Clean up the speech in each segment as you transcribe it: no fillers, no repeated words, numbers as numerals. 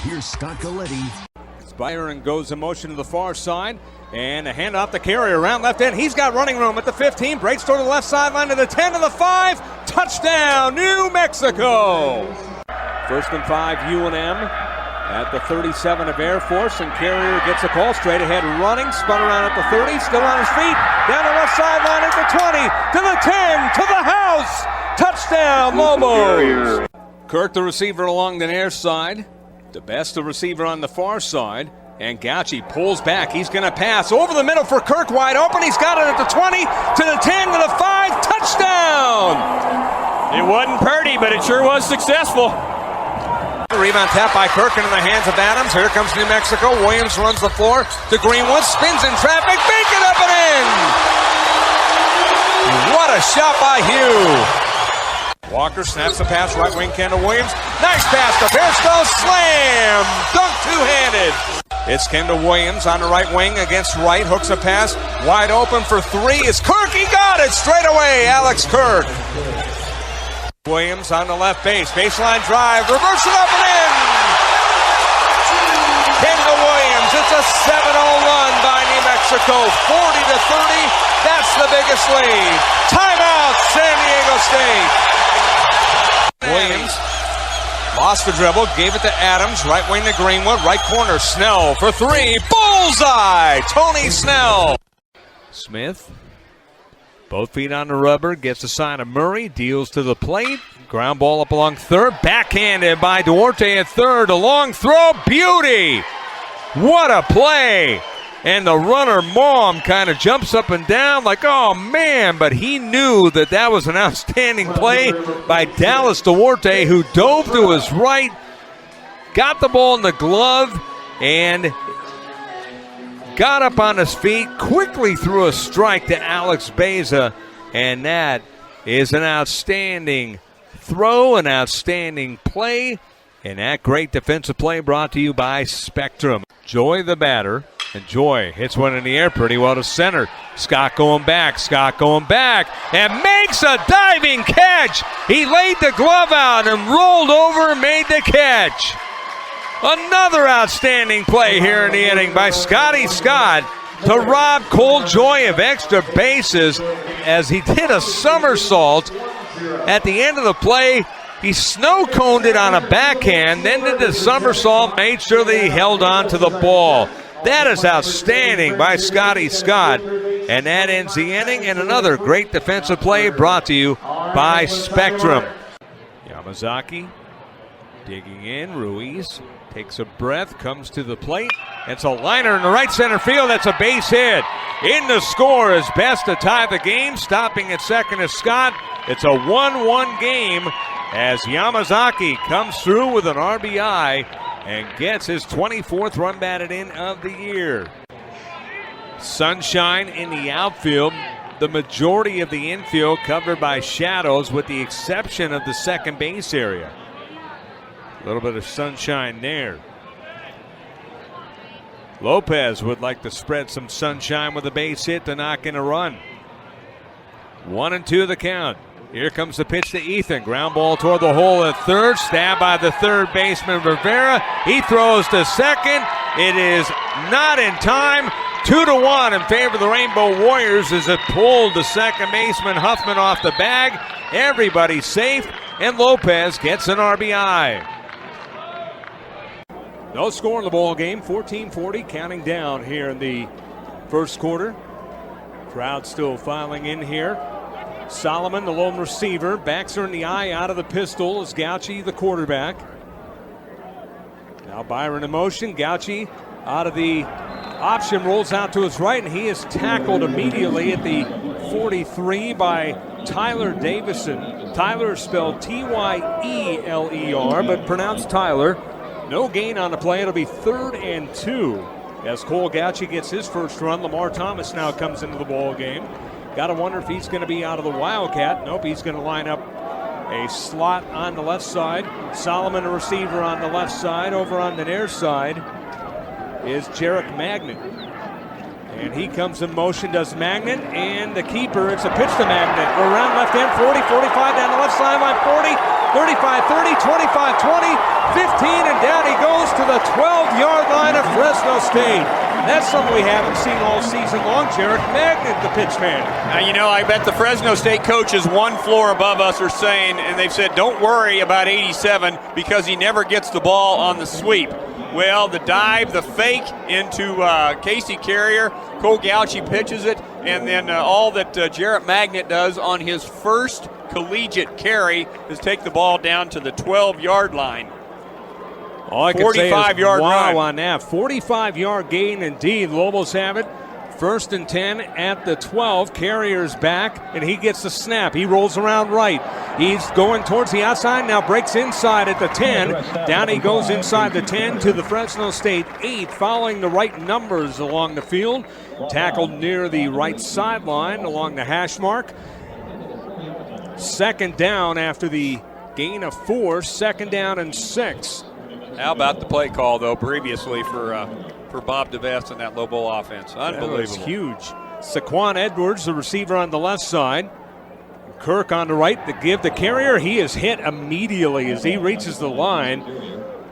here's Scott Galetti. Byron goes in motion to the far side, and a hand off the carrier around left end. He's got running room at the 15, breaks toward the left sideline to the 10 to the 5. Touchdown, New Mexico! 1st and 5, UNM at the 37 of Air Force, and Carrier gets a call straight ahead, running, spun around at the 30, still on his feet, down the left sideline at the 20, to the 10, to the house! Touchdown, Lobos! Kirk, the receiver along the near side. DeBest, the receiver on the far side. And Gauci pulls back. He's going to pass over the middle for Kirk, wide open. He's got it at the 20, to the 10, to the 5. Touchdown! It wasn't pretty, but it sure was successful. The rebound tap by Kirk into the hands of Adams. Here comes New Mexico. Williams runs the floor to Greenwood. Spins in traffic. Bake it up and in! What a shot by Hugh! Walker snaps the pass, right wing Kendall Williams. Nice pass to Fairstone, slam! Dunk two-handed. It's Kendall Williams on the right wing against Wright. Hooks a pass, wide open for 3. It's Kirk, he got it straight away, Alex Kirk. Williams on the left base, baseline drive, reverse it up and in! Kendall Williams, it's a 7-0 run by New Mexico, 40-30. That's the biggest lead. Timeout, San Diego State. Williams lost the dribble, gave it to Adams, right wing to Greenwood, right corner, Snell for 3, bullseye, Tony Snell. Smith, both feet on the rubber, gets the sign of Murray, deals to the plate, ground ball up along third, backhanded by Duarte at third, a long throw, beauty, what a play. And the runner, Mom, kind of jumps up and down like, oh, man. But he knew that that was an outstanding play by Dallas Duarte, who dove to his right, got the ball in the glove, and got up on his feet, quickly threw a strike to Alex Beza. And that is an outstanding throw, an outstanding play. And that great defensive play brought to you by Spectrum. Joy the batter. And Joy hits one in the air pretty well to center. Scott going back, and makes a diving catch. He laid the glove out and rolled over and made the catch. Another outstanding play here in the inning by Scotty Scott to rob Cole Joy of extra bases as he did a somersault at the end of the play. He snow-coned it on a backhand, then did the somersault, made sure that he held on to the ball. That is outstanding by Scotty Scott. And that ends the inning, and another great defensive play brought to you by Spectrum. Yamazaki digging in. Ruiz takes a breath, comes to the plate. It's a liner in the right center field. That's a base hit. In the score is Best to tie the game. Stopping at second is Scott. It's a 1-1 game as Yamazaki comes through with an RBI and gets his 24th run batted in of the year. Sunshine in the outfield. The majority of the infield covered by shadows with the exception of the second base area. A little bit of sunshine there. Lopez would like to spread some sunshine with a base hit to knock in a run. 1-2 the count. Here comes the pitch to Ethan. Ground ball toward the hole at third. Stabbed by the third baseman, Rivera. He throws to second. It is not in time. 2-1 in favor of the Rainbow Warriors as it pulled the second baseman, Huffman, off the bag. Everybody's safe, and Lopez gets an RBI. No score in the ball game. 14:40 counting down here in the first quarter. Crowd still filing in here. Solomon, the lone receiver, backs her in the eye out of the pistol as Gauci, the quarterback. Now Byron in motion. Gauci out of the option, rolls out to his right, and he is tackled immediately at the 43 by Tyler Davison. Tyler is spelled Tyler, but pronounced Tyler. No gain on the play. It'll be 3rd and 2 as Cole Gauci gets his first run. Lamar Thomas now comes into the ball game. Got to wonder if he's going to be out of the Wildcat. Nope, he's going to line up a slot on the left side. Solomon, a receiver on the left side. Over on the near side is Jarek Magnet. And he comes in motion, does Magnet, and the keeper, it's a pitch to Magnet. Around left end, 40, 45, down the left sideline, 40, 35, 30, 25, 20, 15, and down he goes to the the 12-yard line of Fresno State. That's something we haven't seen all season long. Jarrett Magnet, the pitch man. Now, you know, I bet the Fresno State coaches one floor above us are saying, and they've said, don't worry about 87 because he never gets the ball on the sweep. Well, the dive, the fake into Casey Carrier, Cole Gauchi pitches it, and then all that Jarrett Magnet does on his first collegiate carry is take the ball down to the 12-yard line. All I can say is yard wow run. On that. 45-yard gain indeed. Lobos have it. 1st and 10 at the 12. Carrier's back, and he gets the snap. He rolls around right. He's going towards the outside, now breaks inside at the 10. Down he goes inside the 10 to the Fresno State 8, following the right numbers along the field. Tackled near the right sideline along the hash mark. 2nd down after the gain of 4. 2nd down and 6. How about the play call, though, previously for Bob DeVest and that Lobo offense? Unbelievable. That was huge. Saquon Edwards, the receiver on the left side. Kirk on the right to give the Carrier. He is hit immediately as he reaches the line.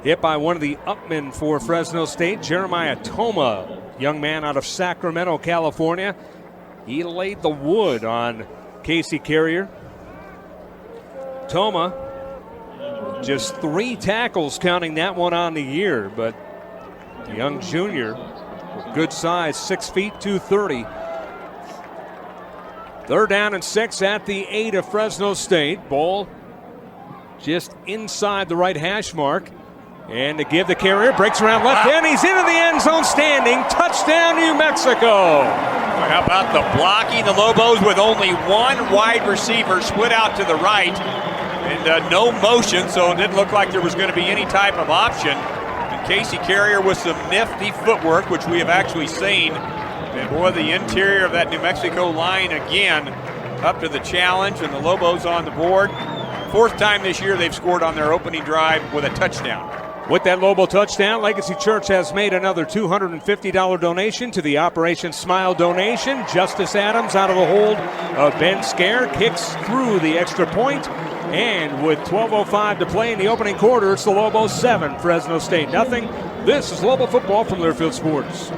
Hit by one of the upmen for Fresno State, Jeremiah Toma, young man out of Sacramento, California. He laid the wood on Casey Carrier. Toma, just 3 tackles, counting that one on the year, but the young junior, good size, 6 feet, 230. 3rd down and 6 at the 8 of Fresno State. Ball just inside the right hash mark. And to give the Carrier, breaks around left end. He's into the end zone standing. Touchdown, New Mexico. How about the blocking? The Lobos with only one wide receiver split out to the right. And no motion, so it didn't look like there was going to be any type of option. And Casey Carrier with some nifty footwork, which we have actually seen. And boy, the interior of that New Mexico line again up to the challenge, and the Lobos on the board. 4th time this year they've scored on their opening drive with a touchdown. With that Lobo touchdown, Legacy Church has made another $250 donation to the Operation Smile donation. Justice Adams out of the hold of Ben Scare, kicks through the extra point. And with 12:05 to play in the opening quarter, it's the Lobos 7, Fresno State nothing. This is Lobo football from Learfield Sports.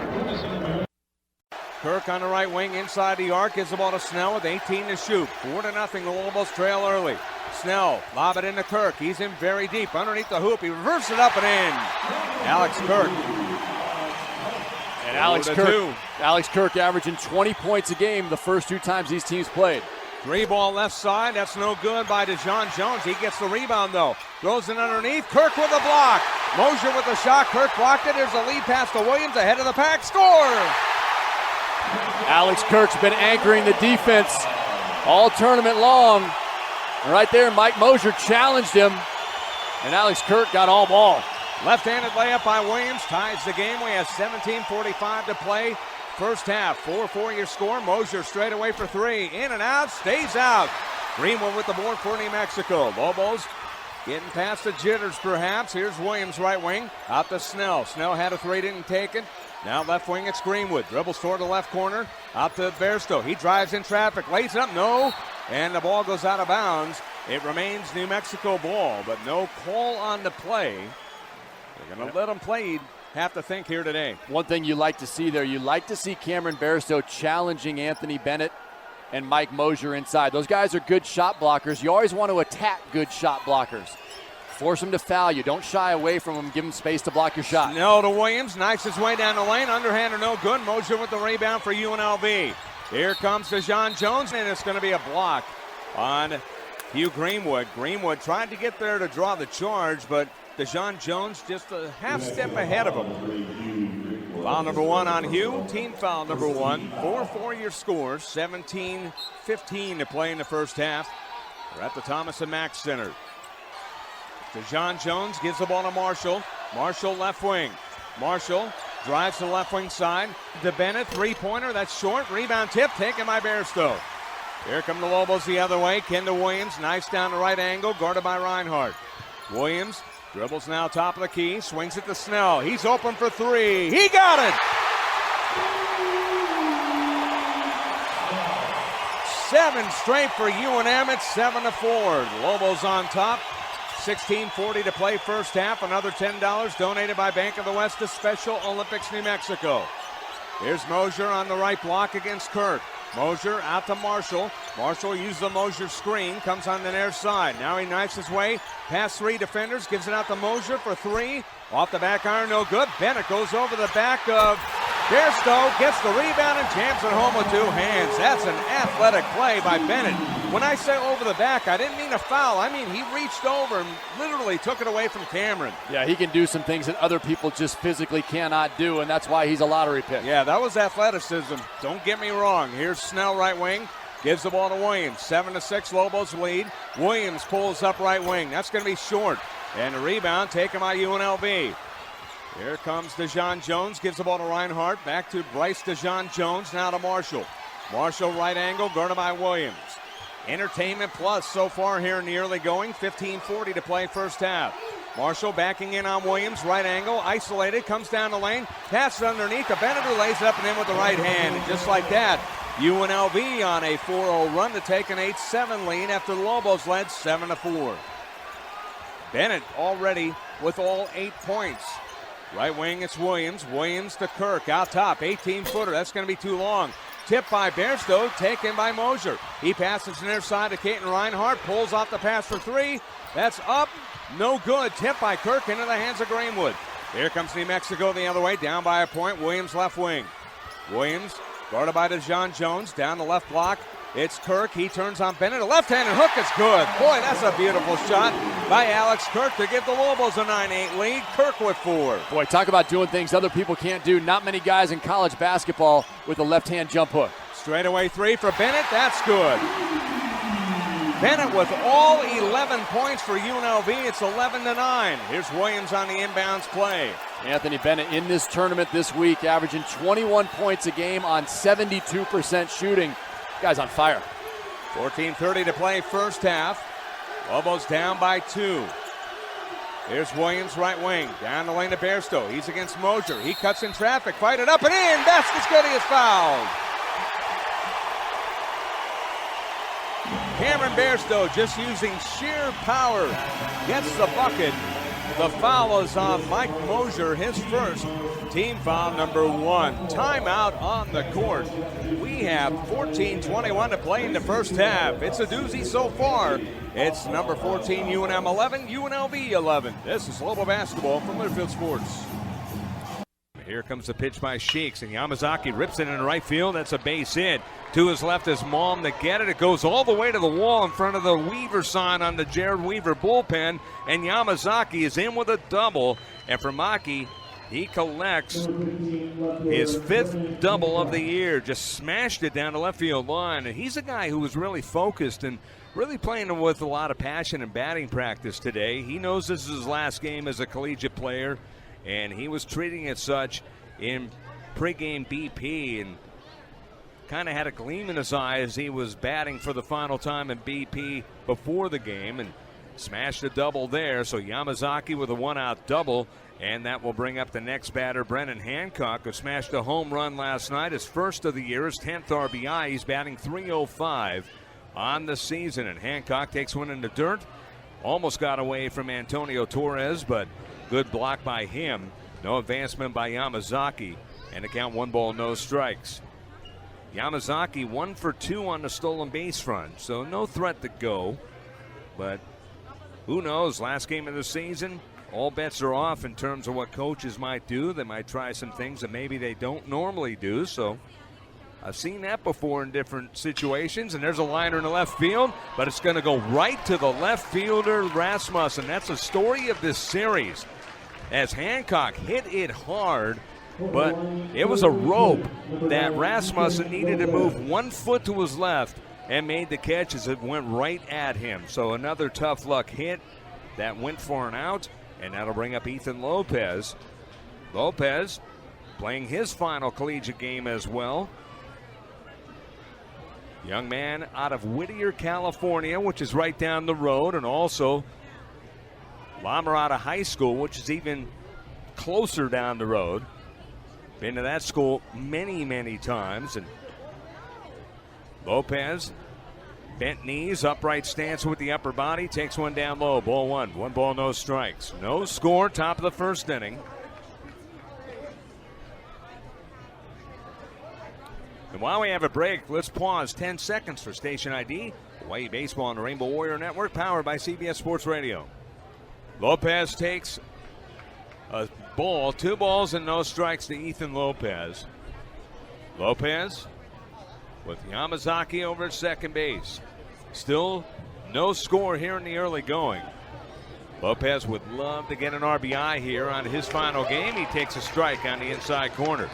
Kirk on the right wing inside the arc, gives the ball to Snell with 18 to shoot. 4-0, the Lobos trail early. Snell, lob it into Kirk. He's in very deep underneath the hoop. He reverses it up and in. Alex Kirk. And Alex Kirk averaging 20 points a game the first 2 times these teams played. 3 ball left side. That's no good by DeJon Jones. He gets the rebound, though. Throws it underneath. Kirk with a block. Mosier with the shot. Kirk blocked it. There's a lead pass to Williams. Ahead of the pack. Score! Alex Kirk's been anchoring the defense all tournament long. And right there, Mike Mosier challenged him. And Alex Kirk got all ball. Left-handed layup by Williams. Ties the game. We have 17:45 to play. First half, 4-4 your score. Mosier straight away for 3. In and out, stays out. Greenwood with the board for New Mexico. Lobos getting past the jitters perhaps. Here's Williams right wing. Out to Snell. Snell had a 3, didn't take it. Now left wing, it's Greenwood. Dribbles toward the left corner. Out to Bairstow. He drives in traffic. Lays it up. No. And the ball goes out of bounds. It remains New Mexico ball, but no call on the play. They're going to let them play. You'd have to think here today. One thing you like to see there, you like to see Cameron Bairstow challenging Anthony Bennett and Mike Mosier inside. Those guys are good shot blockers. You always want to attack good shot blockers. Force them to foul you. Don't shy away from them. Give them space to block your shot. Snell to Williams. Knifes his way down the lane. Underhander no good. Mosier with the rebound for UNLV. Here comes DeJon Jones, and it's going to be a block on Hugh Greenwood. Greenwood tried to get there to draw the charge, but DeJon Jones just a half step ahead of him. Foul number 1 on Hugh. Team foul number 1. 4-4 your score. 17-15 to play in the first half. We're at the Thomas and Mack Center. DeJon Jones gives the ball to Marshall. Marshall left wing. Marshall drives to the left wing side. To Bennett, 3-pointer. That's short. Rebound tip taken by Bairstow. Here come the Lobos the other way. Kendall Williams, nice down the right angle, guarded by Reinhardt. Williams dribbles now top of the key, swings it to Snell. He's open for 3. He got it! 7 straight for UNM. It's 7-4. The Lobos on top. 16:40 to play first half. Another $10 donated by Bank of the West to Special Olympics New Mexico. Here's Mosier on the right block against Kirk. Mosier out to Marshall. Marshall uses the Mosier screen, comes on the near side. Now he knifes his way past three defenders, gives it out to Mosier for three. Off the back iron, no good. Bennett goes over the back of Bairstow, gets the rebound and jams it home with two hands. That's an athletic play by Bennett. When I say over the back, I didn't mean a foul. I mean he reached over and literally took it away from Cameron. Yeah, he can do some things that other people just physically cannot do, and that's why he's a lottery pick. Yeah, that was athleticism. Don't get me wrong. Here's Snell, right wing. Gives the ball to Williams. 7-6, Lobos lead. Williams pulls up right wing. That's going to be short. And the rebound taken by UNLV. Here comes DeJon Jones. Gives the ball to Reinhardt. Back to Bryce DeJon Jones. Now to Marshall. Marshall right angle. Guarded by Williams. Entertainment plus so far here in the early going. 15:40 to play first half. Marshall backing in on Williams. Right angle. Isolated. Comes down the lane. Passes underneath to Bennett, who lays it up and in with the right hand. And just like that, UNLV on a 4-0 run to take an 8-7 lead after the Lobos led 7-4. Bennett already with all 8 points. Right wing, it's Williams. Williams to Kirk, out top, 18-footer. That's going to be too long. Tipped by Bairstow, taken by Mosier. He passes near side to Caton Reinhardt, pulls off the pass for three. That's up, no good. Tipped by Kirk into the hands of Greenwood. Here comes New Mexico the other way, down by a point. Williams left wing. Williams guarded by DeJon Jones, down the left block. It's Kirk. He turns on Bennett. A left-handed hook is good. Boy, that's a beautiful shot by Alex Kirk to give the Lobos a 9-8 lead. Kirk with 4. Boy, talk about doing things other people can't do. Not many guys in college basketball with a left-hand jump hook. Straightaway three for Bennett. That's good. Bennett with all 11 points for UNLV. It's 11-9. Here's Williams on the inbounds play. Anthony Bennett in this tournament this week, averaging 21 points a game on 72% shooting. Guy's on fire. 14:30 to play first half. Lobos down by 2. Here's Williams, right wing. Down the lane to Bairstow. He's against Mosier. He cuts in traffic. Fight it up and in. Basket's good. He is fouled. Cameron Bairstow just using sheer power. Gets the bucket. The foul is on Mike Mosier, his first team foul, number 1. Timeout on the court. We have 14:21 to play in the first half. It's a doozy so far. It's number 14 UNM 11, UNLV 11. This is Lobo basketball from Learfield Sports. Here comes the pitch by Sheiks, and Yamazaki rips it in right field. That's a base hit. To his left is Malm to get it. It goes all the way to the wall in front of the Weaver sign on the Jared Weaver bullpen, and Yamazaki is in with a double. And for Maki, he collects his 5th double of the year. Just smashed it down the left field line. And he's a guy who was really focused and really playing with a lot of passion and batting practice today. He knows this is his last game as a collegiate player, and he was treating it such in pregame BP, and kind of had a gleam in his eye as he was batting for the final time in BP before the game, and smashed a double there. So Yamazaki with a 1-out double, and that will bring up the next batter, Brennan Hancock, who smashed a home run last night, his first of the year, his 10th RBI. He's batting .305 on the season, and Hancock takes one in the dirt. Almost got away from Antonio Torres, but good block by him. No advancement by Yamazaki, and the count 1 ball, no strikes. Yamazaki 1 for 2 on the stolen base front, so no threat to go. But who knows, last game of the season, all bets are off in terms of what coaches might do. They might try some things that maybe they don't normally do, so I've seen that before in different situations. And there's a liner in the left field, but it's going to go right to the left fielder, Rasmussen. That's the story of this series, as Hancock hit it hard, but it was a rope that Rasmussen needed to move 1 foot to his left and made the catch as it went right at him. So another tough luck hit that went for an out, and that'll bring up Ethan Lopez. Lopez playing his final collegiate game as well. Young man out of Whittier, California, which is right down the road, and also La Mirada High School, which is even closer down the road. Been to that school many, many times. And Lopez Bent knees, upright stance with the upper body, takes one down low. Ball one. 1 ball, no strikes. No score, top of the first inning. And while we have a break, let's pause 10 seconds for station ID. Hawaii Baseball on the Rainbow Warrior Network, powered by CBS Sports Radio. Lopez takes a ball, 2 balls and no strikes to Ethan Lopez. Lopez with Yamazaki over at second base. Still no score here in the early going. Lopez would love to get an RBI here on his final game. He takes a strike on the inside corner.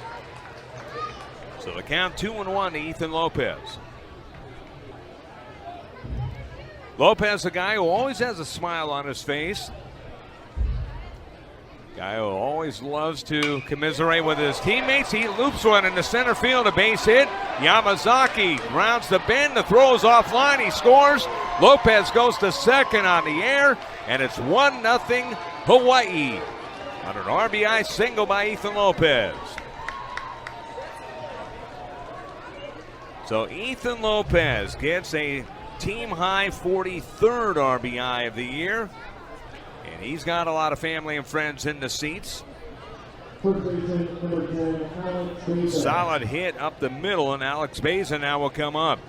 So the count 2-1 to Ethan Lopez. Lopez, a guy who always has a smile on his face. Guy who always loves to commiserate with his teammates. He loops one in the center field, a base hit. Yamazaki rounds the bend, the throw is offline, he scores. Lopez goes to second on the air, and it's 1-0 Hawaii on an RBI single by Ethan Lopez. So Ethan Lopez gets a team-high 43rd RBI of the year. And he's got a lot of family and friends in the seats. Solid hit up the middle, and Alex Beza now will come up.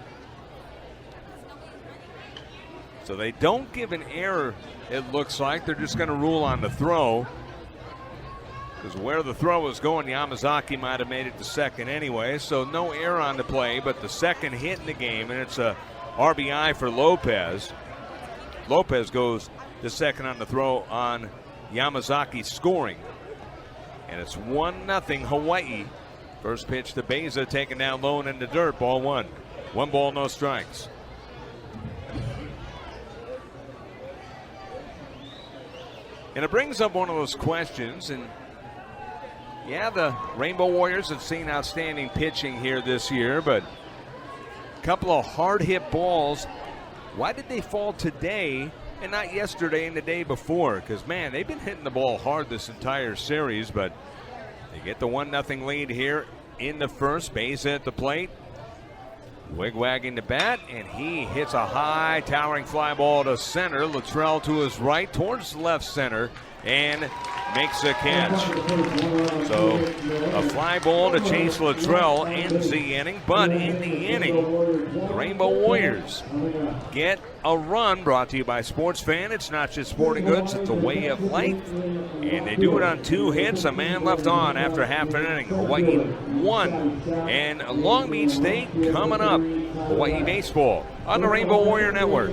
So they don't give an error, it looks like. They're just going to rule on the throw. Because where the throw was going, Yamazaki might have made it to second anyway. So no error on the play, but the second hit in the game, and it's a RBI for Lopez. Lopez goes the second on the throw on Yamazaki scoring. And it's 1-0 Hawaii. First pitch to Beza, taken down low and in the dirt. Ball one. 1 ball, no strikes. And it brings up one of those questions. And yeah, the Rainbow Warriors have seen outstanding pitching here this year, but a couple of hard hit balls. Why did they fall today and not yesterday and the day before? Because, man, they've been hitting the ball hard this entire series, but they get the 1-0 lead here in the first. Base at the plate. Wigwagging the bat, and he hits a high, towering fly ball to center. Luttrell to his right, towards left center, and makes a catch. So a fly ball to Chase Luttrell ends the inning, but in the inning, the Rainbow Warriors get a run. Brought to you by Sports Fan. It's not just sporting goods, it's a way of life. And they do it on 2 hits, a man left on after half an inning. Hawaii 1, and Long Beach State coming up. Hawaii Baseball on the Rainbow Warrior Network.